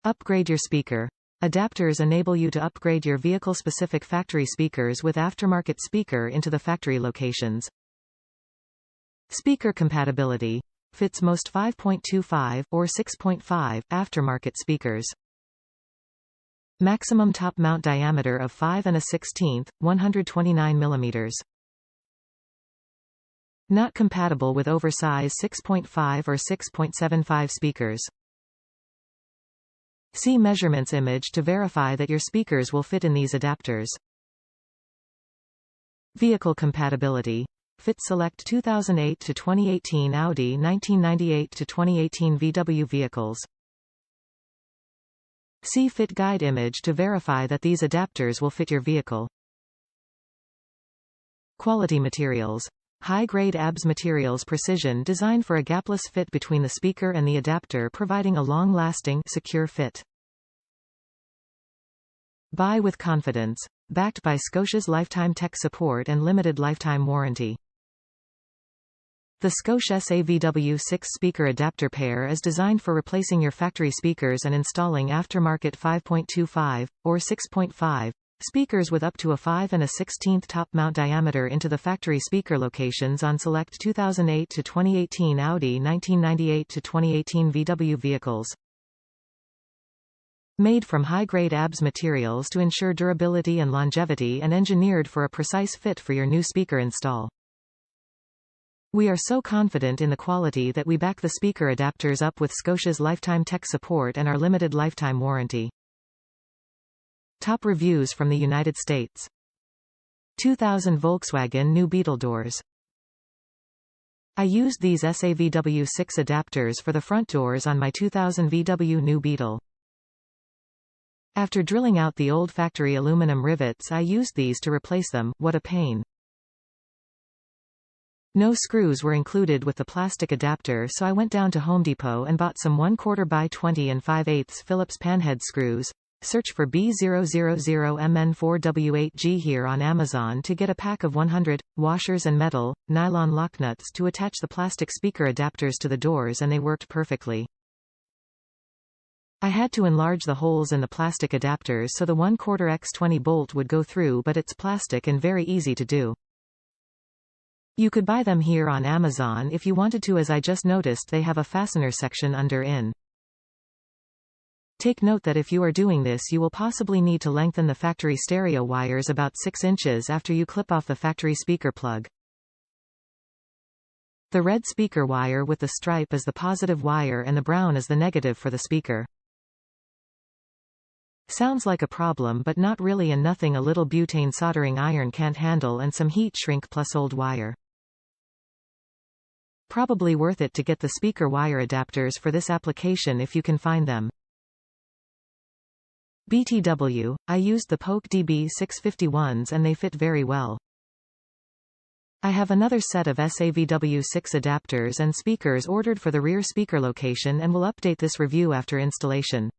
Upgrade your speaker. Adapters enable you to upgrade your vehicle-specific factory speakers with aftermarket speaker into the factory locations. Speaker compatibility. Fits most 5.25 or 6.5 aftermarket speakers. Maximum top mount diameter of 5 1/16, 129 mm. Not compatible with oversize 6.5 or 6.75 speakers. See measurements image to verify that your speakers will fit in these adapters. Vehicle compatibility. Fit select 2008 to 2018 Audi, 1998 to 2018 VW vehicles. See fit guide image to verify that these adapters will fit your vehicle. Quality materials. High-grade ABS materials, precision designed for a gapless fit between the speaker and the adapter, providing a long-lasting, secure fit. Buy with confidence. Backed by Scosche's lifetime tech support and limited lifetime warranty. The Scosche SAVW6 speaker adapter pair is designed for replacing your factory speakers and installing aftermarket 5.25, or 6.5, speakers with up to a 5 1/16 top mount diameter into the factory speaker locations on select 2008 to 2018 Audi, 1998 to 2018 VW vehicles. Made from high-grade ABS materials to ensure durability and longevity, and engineered for a precise fit for your new speaker install. We are so confident in the quality that we back the speaker adapters up with Scosche's lifetime tech support and our limited lifetime warranty. Top reviews from the United States. 2000 Volkswagen New Beetle doors. I used these SAVW6 adapters for the front doors on my 2000 VW New Beetle. After drilling out the old factory aluminum rivets, I used these to replace them. What a pain. No screws were included with the plastic adapter, so I went down to Home Depot and bought some 1/4 by 20 5/8 Phillips panhead screws. Search for B000MN4W8G here on Amazon to get a pack of 100, washers and metal, nylon lock nuts to attach the plastic speaker adapters to the doors, and they worked perfectly. I had to enlarge the holes in the plastic adapters so the 1/4 x 20 bolt would go through, but it's plastic and very easy to do. You could buy them here on Amazon if you wanted to, as I just noticed they have a fastener section under in. Take note that if you are doing this, you will possibly need to lengthen the factory stereo wires about 6 inches after you clip off the factory speaker plug. The red speaker wire with the stripe is the positive wire and the brown is the negative for the speaker. Sounds like a problem, but not really, and nothing a little butane soldering iron can't handle, and some heat shrink plus old wire. Probably worth it to get the speaker wire adapters for this application if you can find them. BTW, I used the Polk DB651s and they fit very well. I have another set of SAVW6 adapters and speakers ordered for the rear speaker location and will update this review after installation.